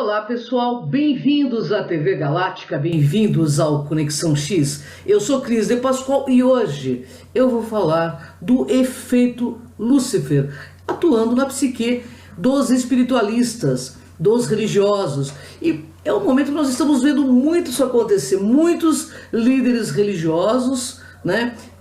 Olá pessoal, bem-vindos à TV Galáctica, bem-vindos ao Conexão X. Eu sou Cris de Pascoal e hoje eu vou falar do efeito Lúcifer, atuando na psique dos espiritualistas, dos religiosos. E é um momento que nós estamos vendo muito isso acontecer, muitos líderes religiosos,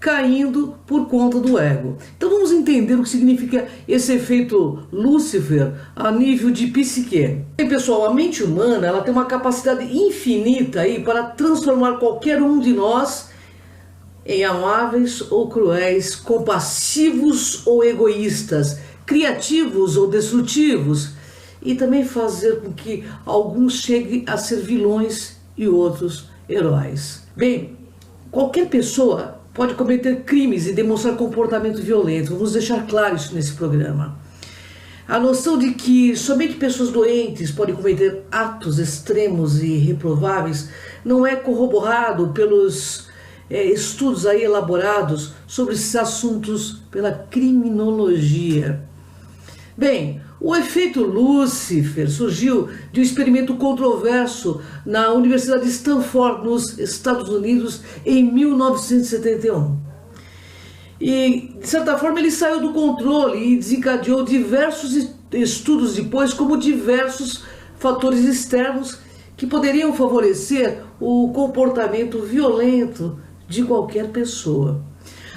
caindo por conta do ego. Então vamos entender o que significa esse efeito Lúcifer a nível de psique. Bem, pessoal, a mente humana ela tem uma capacidade infinita aí para transformar qualquer um de nós em amáveis ou cruéis, compassivos ou egoístas, criativos ou destrutivos, e também fazer com que alguns cheguem a ser vilões e outros heróis. Bem, qualquer pessoa pode cometer crimes e demonstrar comportamento violento. Vamos deixar claro isso nesse programa. A noção de que somente pessoas doentes podem cometer atos extremos e reprováveis não é corroborado pelos estudos aí elaborados sobre esses assuntos pela criminologia. Bem, o efeito Lúcifer surgiu de um experimento controverso na Universidade de Stanford, nos Estados Unidos, em 1971. E, de certa forma, ele saiu do controle e desencadeou diversos estudos depois, como diversos fatores externos que poderiam favorecer o comportamento violento de qualquer pessoa.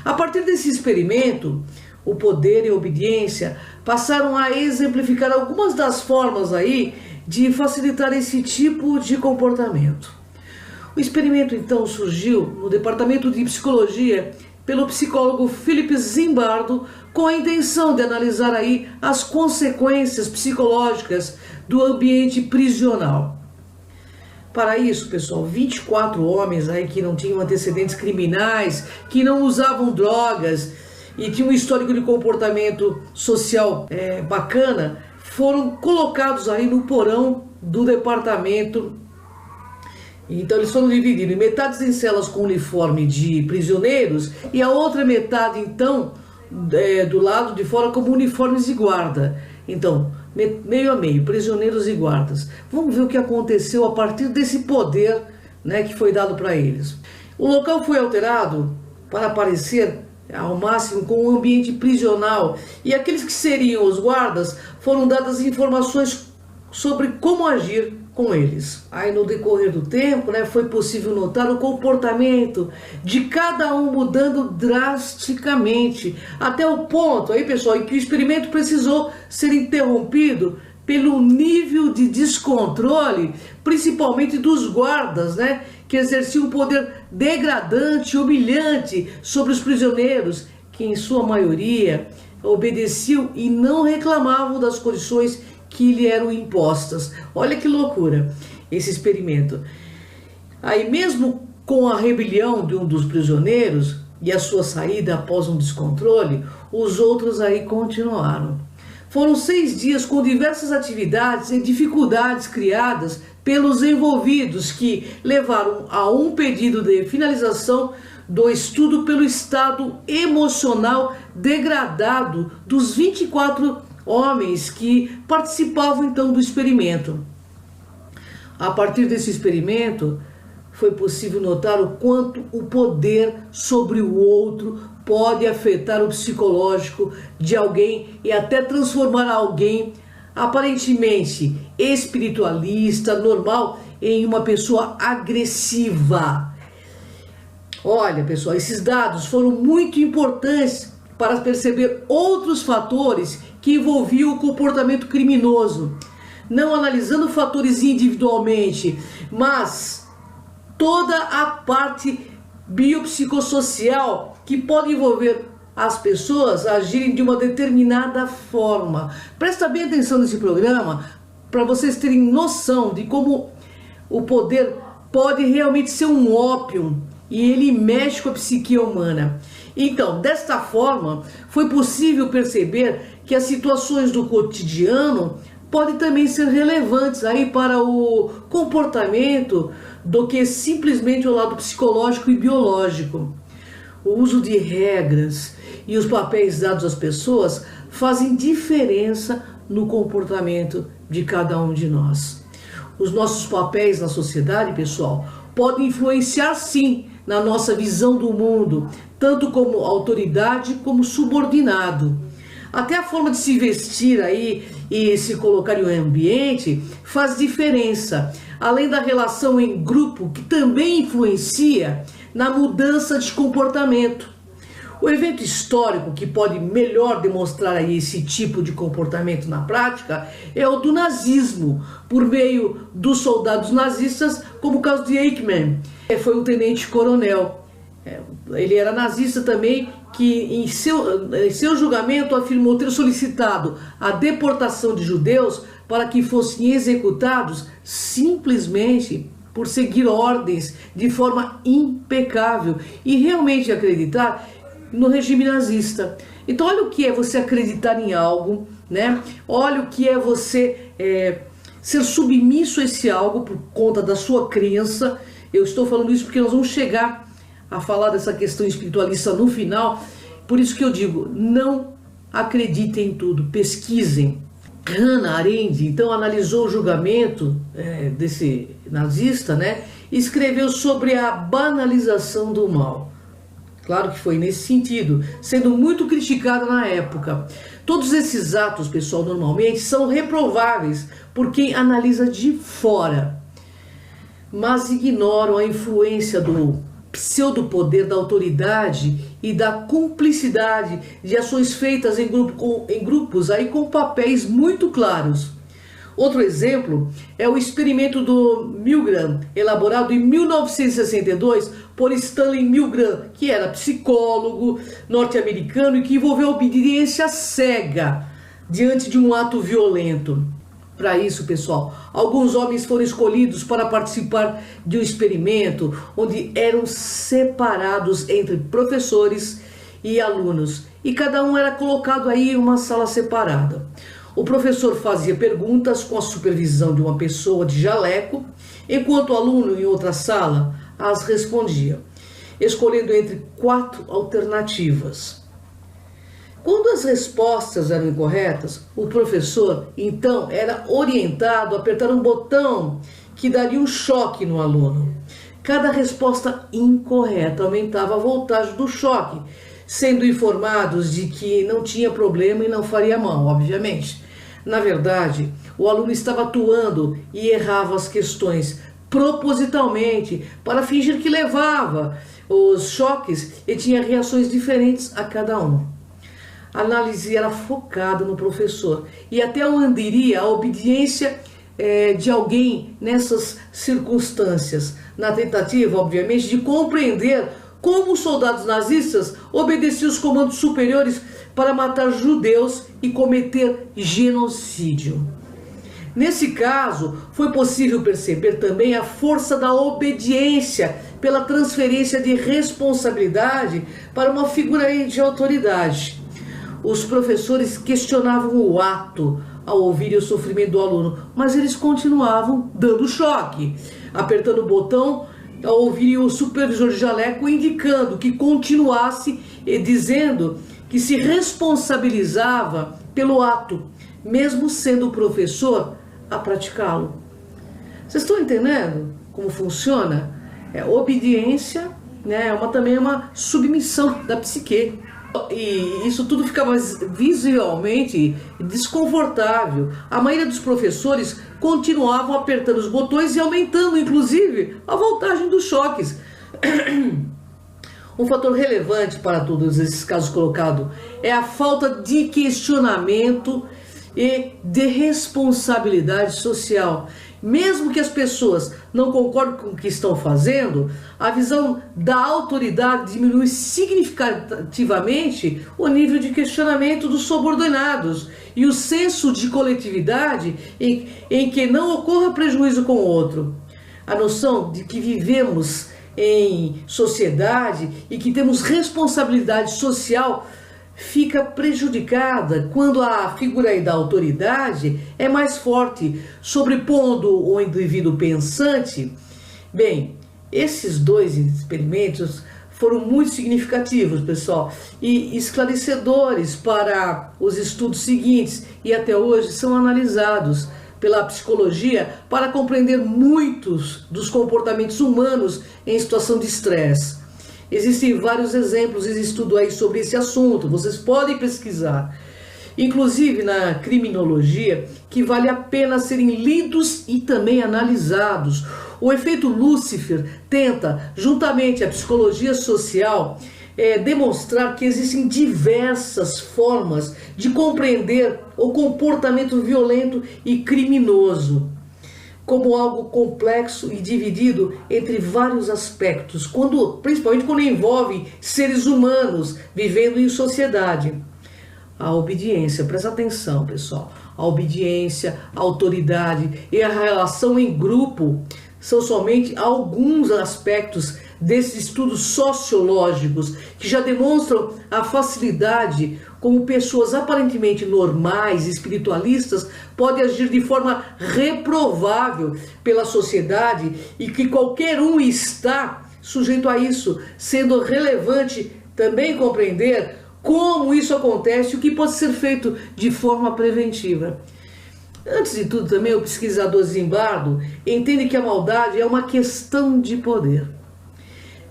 A partir desse experimento, o poder e a obediência passaram a exemplificar algumas das formas aí de facilitar esse tipo de comportamento. O experimento então surgiu no departamento de psicologia pelo psicólogo Philip Zimbardo com a intenção de analisar aí as consequências psicológicas do ambiente prisional. Para isso, pessoal, 24 homens aí que não tinham antecedentes criminais, que não usavam drogas e tinham um histórico de comportamento social bacana, foram colocados aí no porão do departamento. Então eles foram divididos em metades em celas com uniforme de prisioneiros e a outra metade então do lado de fora como uniformes de guarda. Então, meio a meio, prisioneiros e guardas. Vamos ver o que aconteceu a partir desse poder que foi dado para eles. O local foi alterado para parecer ao máximo com o ambiente prisional, e aqueles que seriam os guardas foram dadas informações sobre como agir com eles. Aí no decorrer do tempo, foi possível notar o comportamento de cada um mudando drasticamente, até o ponto aí, pessoal, em que o experimento precisou ser interrompido pelo nível de descontrole, principalmente dos guardas, que exerciam um poder degradante e humilhante sobre os prisioneiros, que em sua maioria obedeciam e não reclamavam das condições que lhe eram impostas. Olha que loucura esse experimento. Aí mesmo com a rebelião de um dos prisioneiros e a sua saída após um descontrole, os outros aí continuaram. Foram 6 dias com diversas atividades e dificuldades criadas pelos envolvidos que levaram a um pedido de finalização do estudo pelo estado emocional degradado dos 24 homens que participavam então do experimento. A partir desse experimento, foi possível notar o quanto o poder sobre o outro pode afetar o psicológico de alguém e até transformar alguém aparentemente espiritualista, normal, em uma pessoa agressiva. Olha, pessoal, esses dados foram muito importantes para perceber outros fatores que envolviam o comportamento criminoso, não analisando fatores individualmente, mas toda a parte biopsicossocial que pode envolver as pessoas a agirem de uma determinada forma. Presta bem atenção nesse programa para vocês terem noção de como o poder pode realmente ser um ópio e ele mexe com a psique humana. Então, desta forma, foi possível perceber que as situações do cotidiano podem também ser relevantes aí para o comportamento do que simplesmente o lado psicológico e biológico. O uso de regras e os papéis dados às pessoas fazem diferença no comportamento de cada um de nós. os nossos papéis na sociedade, pessoal, podem influenciar sim na nossa visão do mundo, tanto como autoridade como subordinado. Até a forma de se vestir aí e se colocar em um ambiente faz diferença, além da relação em grupo, que também influencia na mudança de comportamento. O evento histórico que pode melhor demonstrar aí esse tipo de comportamento na prática é o do nazismo, por meio dos soldados nazistas, como o caso de Eichmann, que foi um tenente-coronel. Ele era nazista também, que em seu julgamento afirmou ter solicitado a deportação de judeus para que fossem executados simplesmente por seguir ordens de forma impecável e realmente acreditar no regime nazista. Então olha o que é você acreditar em algo, né? Olha o que é você ser submisso a esse algo por conta da sua crença. Eu estou falando isso porque nós vamos chegar a falar dessa questão espiritualista no final. Por isso que eu digo, não acreditem em tudo, pesquisem. Hannah Arendt então analisou o julgamento desse nazista, né? E escreveu sobre a banalização do mal. Claro que foi nesse sentido, sendo muito criticada na época. Todos esses atos, pessoal, normalmente são reprováveis por quem analisa de fora, mas ignoram a influência do pseudopoder da autoridade e da cumplicidade de ações feitas em grupos aí com papéis muito claros. Outro exemplo é o experimento do Milgram, elaborado em 1962 por Stanley Milgram, que era psicólogo norte-americano e que envolveu obediência cega diante de um ato violento. Para isso, pessoal, alguns homens foram escolhidos para participar de um experimento onde eram separados entre professores e alunos, e cada um era colocado aí em uma sala separada. O professor fazia perguntas com a supervisão de uma pessoa de jaleco, enquanto o aluno em outra sala as respondia, escolhendo entre 4 alternativas. Quando as respostas eram incorretas, o professor então era orientado a apertar um botão que daria um choque no aluno. Cada resposta incorreta aumentava a voltagem do choque, sendo informados de que não tinha problema e não faria mal, obviamente. Na verdade, o aluno estava atuando e errava as questões propositalmente para fingir que levava os choques e tinha reações diferentes a cada um. A análise era focada no professor e até onde iria a obediência de alguém nessas circunstâncias, na tentativa, obviamente, de compreender como os soldados nazistas obedeciam os comandos superiores para matar judeus e cometer genocídio. Nesse caso, foi possível perceber também a força da obediência pela transferência de responsabilidade para uma figura de autoridade. Os professores questionavam o ato ao ouvirem o sofrimento do aluno, mas eles continuavam dando choque, apertando o botão ao ouvirem o supervisor de jaleco indicando que continuasse e dizendo que se responsabilizava pelo ato, mesmo sendo o professor a praticá-lo. Vocês estão entendendo como funciona? Obediência, né, também é uma submissão da psique. E isso tudo ficava visualmente desconfortável. A maioria dos professores continuavam apertando os botões e aumentando, inclusive, a voltagem dos choques. Um fator relevante para todos esses casos colocados é a falta de questionamento e de responsabilidade social. Mesmo que as pessoas não concordem com o que estão fazendo, a visão da autoridade diminui significativamente o nível de questionamento dos subordinados e o senso de coletividade em que não ocorra prejuízo com o outro. A noção de que vivemos em sociedade e que temos responsabilidade social fica prejudicada quando a figura da autoridade é mais forte, sobrepondo o indivíduo pensante. Bem, esses dois experimentos foram muito significativos, pessoal, e esclarecedores para os estudos seguintes, e até hoje são analisados pela psicologia para compreender muitos dos comportamentos humanos em situação de estresse. Existem vários exemplos e estudos aí sobre esse assunto, vocês podem pesquisar. Inclusive na criminologia, que vale a pena serem lidos e também analisados. O efeito Lúcifer tenta, juntamente à psicologia social, demonstrar que existem diversas formas de compreender o comportamento violento e criminoso como algo complexo e dividido entre vários aspectos, principalmente quando envolve seres humanos vivendo em sociedade. A obediência, presta atenção, pessoal, a obediência, a autoridade e a relação em grupo são somente alguns aspectos desses estudos sociológicos que já demonstram a facilidade como pessoas aparentemente normais, espiritualistas, podem agir de forma reprovável pela sociedade e que qualquer um está sujeito a isso, sendo relevante também compreender como isso acontece e o que pode ser feito de forma preventiva. Antes de tudo, também o pesquisador Zimbardo entende que a maldade é uma questão de poder.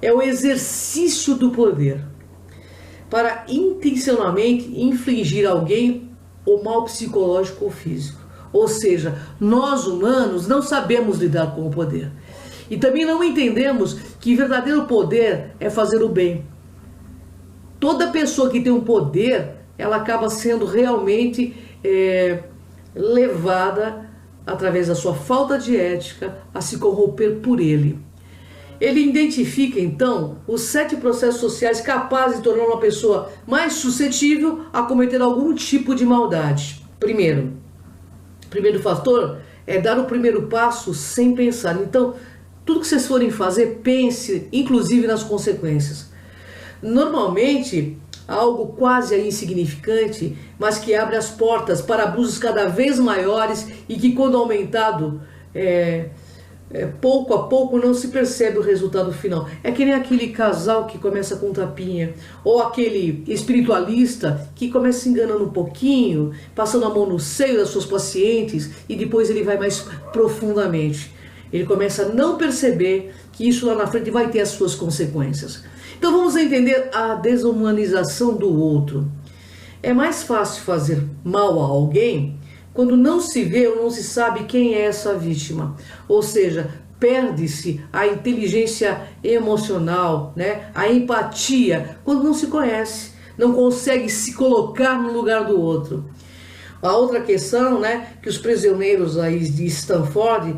É o exercício do poder para intencionalmente infligir a alguém o mal psicológico ou físico. Ou seja, nós humanos não sabemos lidar com o poder. E também não entendemos que verdadeiro poder é fazer o bem. Toda pessoa que tem um poder, ela acaba sendo realmente levada, através da sua falta de ética, a se corromper por ele. Ele identifica, então, os 7 processos sociais capazes de tornar uma pessoa mais suscetível a cometer algum tipo de maldade. Primeiro fator é dar o primeiro passo sem pensar. Então, tudo que vocês forem fazer, pense, inclusive nas consequências. Normalmente, algo quase insignificante, mas que abre as portas para abusos cada vez maiores e que, quando aumentado, pouco a pouco não se percebe o resultado final. É que nem aquele casal que começa com tapinha, ou aquele espiritualista que começa se enganando um pouquinho, passando a mão no seio das suas pacientes e depois ele vai mais profundamente. Ele começa a não perceber que isso lá na frente vai ter as suas consequências. Então vamos entender a desumanização do outro. É mais fácil fazer mal a alguém quando não se vê ou não se sabe quem é essa vítima. Ou seja, perde-se a inteligência emocional, a empatia, quando não se conhece, não consegue se colocar no lugar do outro. A outra questão, que os prisioneiros aí de Stanford,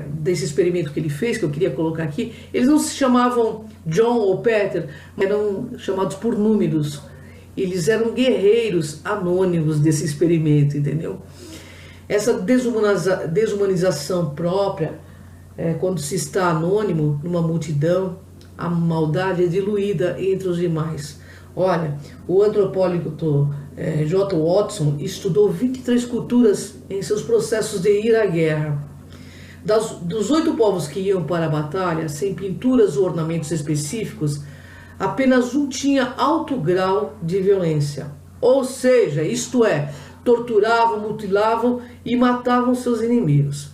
desse experimento que ele fez, que eu queria colocar aqui, eles não se chamavam John ou Peter, eram chamados por números. Eles eram guerreiros anônimos desse experimento, entendeu? Essa desumanização própria, quando se está anônimo numa multidão, a maldade é diluída entre os demais. Olha, o antropólogo J. Watson estudou 23 culturas em seus processos de ir à guerra. Dos 8 povos que iam para a batalha, sem pinturas ou ornamentos específicos, apenas um tinha alto grau de violência. Ou seja, isto é, torturavam, mutilavam e matavam seus inimigos.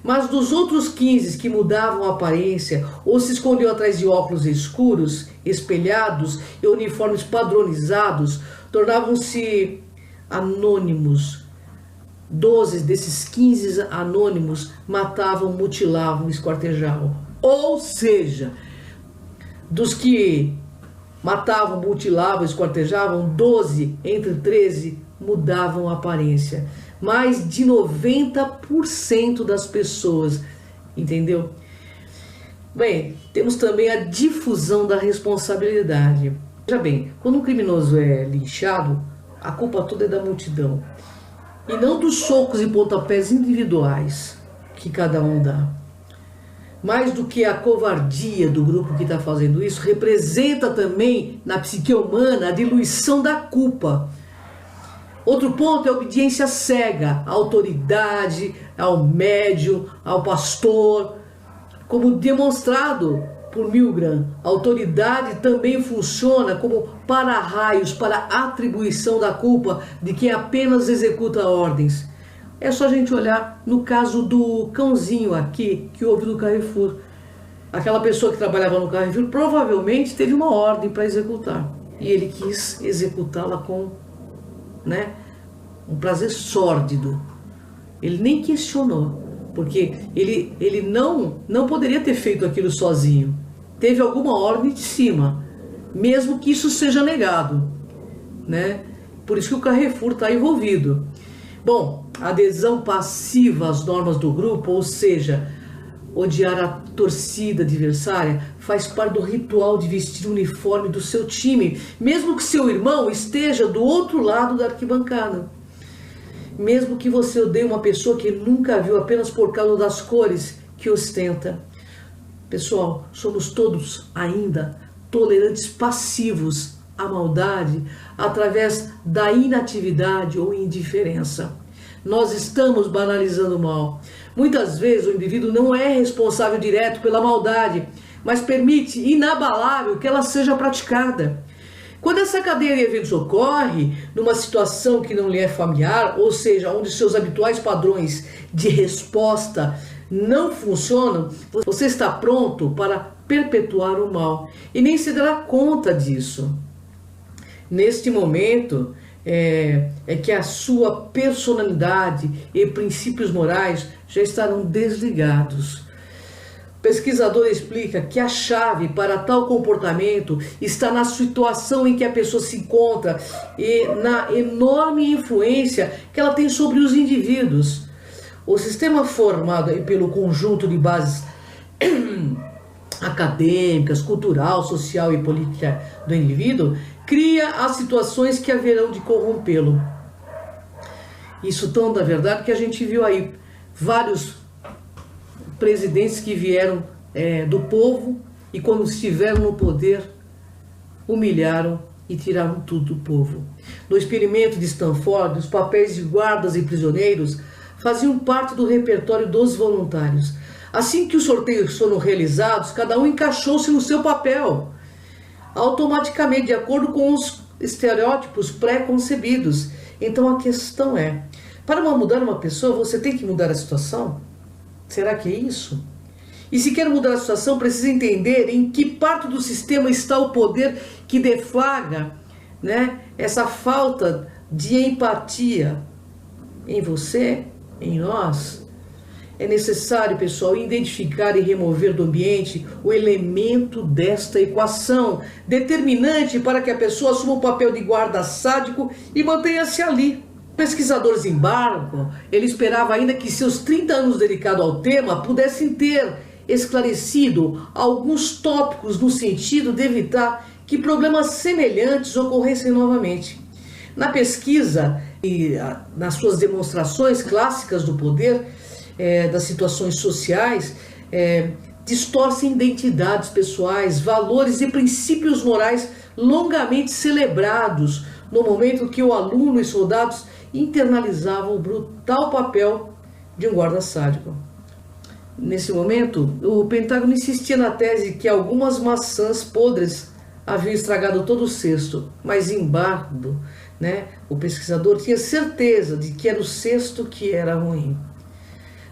Mas dos outros 15 que mudavam a aparência ou se escondiam atrás de óculos escuros, espelhados e uniformes padronizados, tornavam-se anônimos. 12 desses 15 anônimos matavam, mutilavam, esquartejavam. Ou seja, dos que matavam, mutilavam, esquartejavam, 12 entre 13 mudavam a aparência. Mais de 90% das pessoas, entendeu? Bem, temos também a difusão da responsabilidade. Veja bem, quando um criminoso é linchado, a culpa toda é da multidão. E não dos socos e pontapés individuais que cada um dá. Mais do que a covardia do grupo que está fazendo isso, representa também na psique humana a diluição da culpa. Outro ponto é a obediência cega à autoridade, ao médium, ao pastor. Como demonstrado por Milgram, a autoridade também funciona como para-raios para a atribuição da culpa de quem apenas executa ordens. É só a gente olhar no caso do cãozinho aqui que houve no Carrefour. Aquela pessoa que trabalhava no Carrefour provavelmente teve uma ordem para executar. E ele quis executá-la com, né, um prazer sórdido. Ele nem questionou, porque ele não poderia ter feito aquilo sozinho. Teve alguma ordem de cima, mesmo que isso seja negado, né? Por isso que o Carrefour está envolvido. Bom, adesão passiva às normas do grupo, ou seja, odiar a torcida adversária, faz parte do ritual de vestir o uniforme do seu time, mesmo que seu irmão esteja do outro lado da arquibancada. Mesmo que você odeie uma pessoa que nunca viu apenas por causa das cores que ostenta. Pessoal, somos todos ainda tolerantes passivos à maldade através da inatividade ou indiferença. Nós estamos banalizando o mal. Muitas vezes o indivíduo não é responsável direto pela maldade, mas permite inabalável que ela seja praticada. Quando essa cadeia de eventos ocorre numa situação que não lhe é familiar, ou seja, onde seus habituais padrões de resposta não funcionam, você está pronto para perpetuar o mal e nem se dará conta disso. Neste momento é que a sua personalidade e princípios morais já estarão desligados. O pesquisador explica que a chave para tal comportamento está na situação em que a pessoa se encontra e na enorme influência que ela tem sobre os indivíduos. O sistema formado pelo conjunto de bases acadêmicas, cultural, social e política do indivíduo cria as situações que haverão de corrompê-lo. Isso tão da verdade que a gente viu aí vários presidentes que vieram do povo e quando estiveram no poder humilharam e tiraram tudo do povo. No experimento de Stanford, os papéis de guardas e prisioneiros faziam parte do repertório dos voluntários. Assim que os sorteios foram realizados, cada um encaixou-se no seu papel, automaticamente, de acordo com os estereótipos pré-concebidos. Então a questão é, para mudar uma pessoa, você tem que mudar a situação? Será que é isso? E se quer mudar a situação, precisa entender em que parte do sistema está o poder que deflagra, né, essa falta de empatia em você, em nós. É necessário, pessoal, identificar e remover do ambiente o elemento desta equação, determinante para que a pessoa assuma o papel de guarda sádico e mantenha-se ali. O pesquisador Zimbardo, ele esperava ainda que seus 30 anos dedicados ao tema pudessem ter esclarecido alguns tópicos no sentido de evitar que problemas semelhantes ocorressem novamente. Na pesquisa e nas suas demonstrações clássicas do poder, das situações sociais, distorcem identidades pessoais, valores e princípios morais longamente celebrados no momento que o aluno e soldados internalizavam o brutal papel de um guarda sádico. Nesse momento, o Pentágono insistia na tese que algumas maçãs podres haviam estragado todo o cesto, mas Zimbardo, né, o pesquisador, tinha certeza de que era o cesto que era ruim.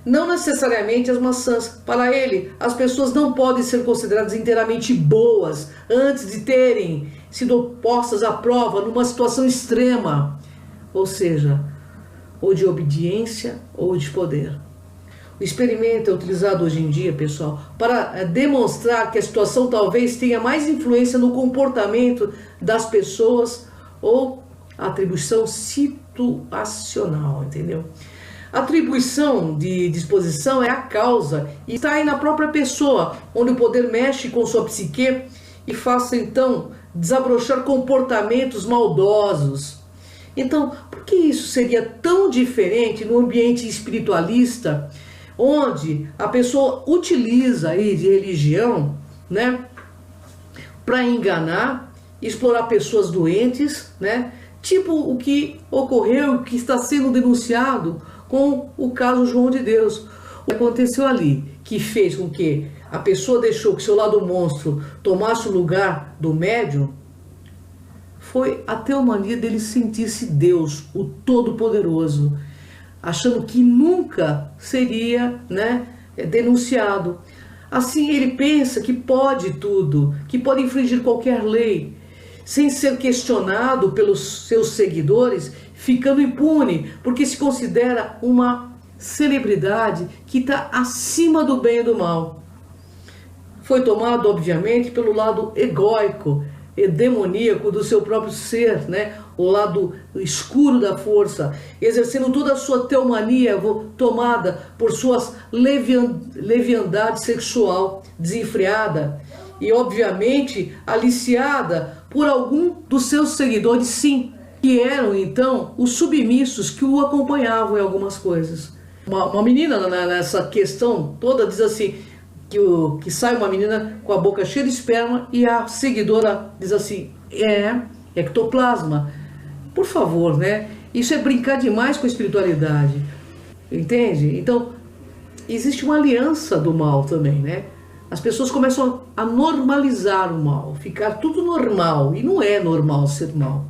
Não necessariamente as maçãs. Para ele, as pessoas não podem ser consideradas inteiramente boas antes de terem sido postas à prova numa situação extrema, ou seja, ou de obediência ou de poder. O experimento é utilizado hoje em dia, pessoal, para demonstrar que a situação talvez tenha mais influência no comportamento das pessoas ou atribuição situacional, entendeu? A atribuição de disposição é a causa e está aí na própria pessoa, onde o poder mexe com sua psique e faça então desabrochar comportamentos maldosos. Então, por que isso seria tão diferente no ambiente espiritualista, onde a pessoa utiliza aí de religião, né, para enganar, explorar pessoas doentes, né, tipo o que ocorreu, o que está sendo denunciado com o caso João de Deus. O que aconteceu ali, que fez com que a pessoa deixou que seu lado monstro tomasse o lugar do médium, foi a teomania dele sentir-se Deus, o Todo-Poderoso. achando que nunca seria, né, denunciado. Assim ele pensa que pode tudo, que pode infringir qualquer lei, sem ser questionado pelos seus seguidores, ficando impune, porque se considera uma celebridade que está acima do bem e do mal. Foi tomado, obviamente, pelo lado egóico e demoníaco do seu próprio ser, né? O lado escuro da força, exercendo toda a sua teomania tomada por suas leviandade sexual desenfreada e, obviamente, aliciada por algum dos seus seguidores, sim, que eram, então, os submissos que o acompanhavam em algumas coisas. Uma menina nessa questão toda diz assim, que sai uma menina com a boca cheia de esperma e a seguidora diz assim, é ectoplasma. Por favor, né? Isso é brincar demais com a espiritualidade, entende? Então, existe uma aliança do mal também, né? As pessoas começam a normalizar o mal, ficar tudo normal, e não é normal ser mal.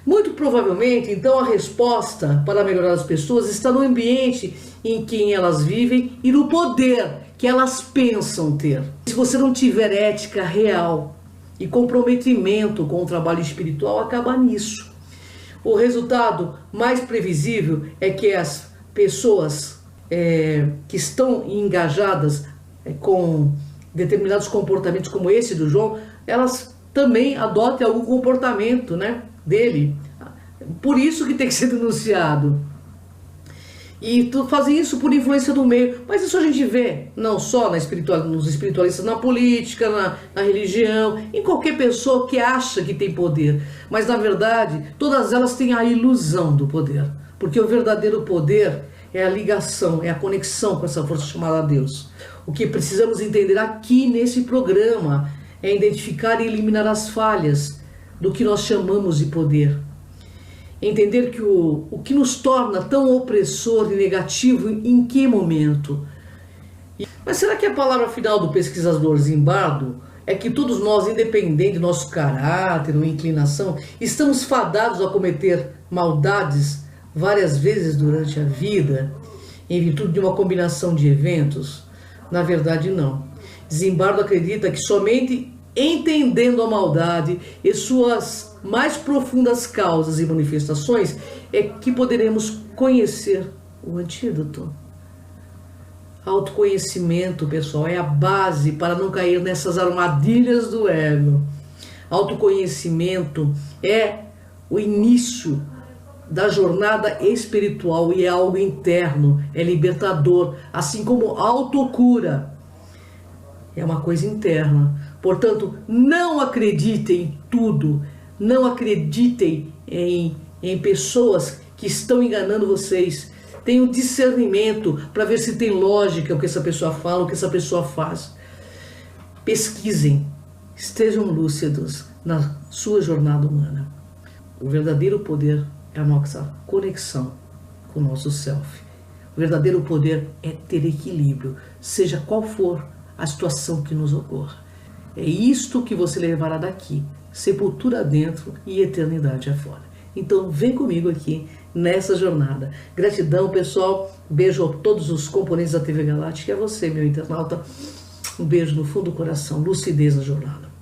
Muito provavelmente, então, a resposta para melhorar as pessoas está no ambiente em que elas vivem e no poder que elas pensam ter. Se você não tiver ética real e comprometimento com o trabalho espiritual, acaba nisso. O resultado mais previsível é que as pessoas que estão engajadas com determinados comportamentos como esse do João, elas também adotem algum comportamento, né, dele. Por isso que tem que ser denunciado. E fazem isso por influência do meio. Mas isso a gente vê não só nos espiritualistas, na política, na religião, em qualquer pessoa que acha que tem poder. Mas na verdade, todas elas têm a ilusão do poder. Porque o verdadeiro poder é a ligação, é a conexão com essa força chamada Deus. O que precisamos entender aqui nesse programa é identificar e eliminar as falhas do que nós chamamos de poder. Entender que o que nos torna tão opressor e negativo em que momento? Mas será que a palavra final do pesquisador Zimbardo é que todos nós, independente do nosso caráter ou inclinação, estamos fadados a cometer maldades várias vezes durante a vida, em virtude de uma combinação de eventos? Na verdade, não. Zimbardo acredita que somente entendendo a maldade e suas mais profundas causas e manifestações é que poderemos conhecer o antídoto. Autoconhecimento, pessoal, é a base para não cair nessas armadilhas do ego. Autoconhecimento é o início da jornada espiritual e é algo interno, é libertador, assim como autocura. É uma coisa interna. Portanto, não acreditem em tudo, não acreditem em pessoas que estão enganando vocês. Tenham discernimento para ver se tem lógica o que essa pessoa fala, o que essa pessoa faz. Pesquisem, estejam lúcidos na sua jornada humana. O verdadeiro poder é a nossa conexão com o nosso self. O verdadeiro poder é ter equilíbrio, seja qual for a situação que nos ocorra. É isto que você levará daqui, sepultura dentro e eternidade afora. Então vem comigo aqui nessa jornada. Gratidão, pessoal. Beijo a todos os componentes da TV Galáctica e a você, meu internauta. Um beijo no fundo do coração. Lucidez na jornada.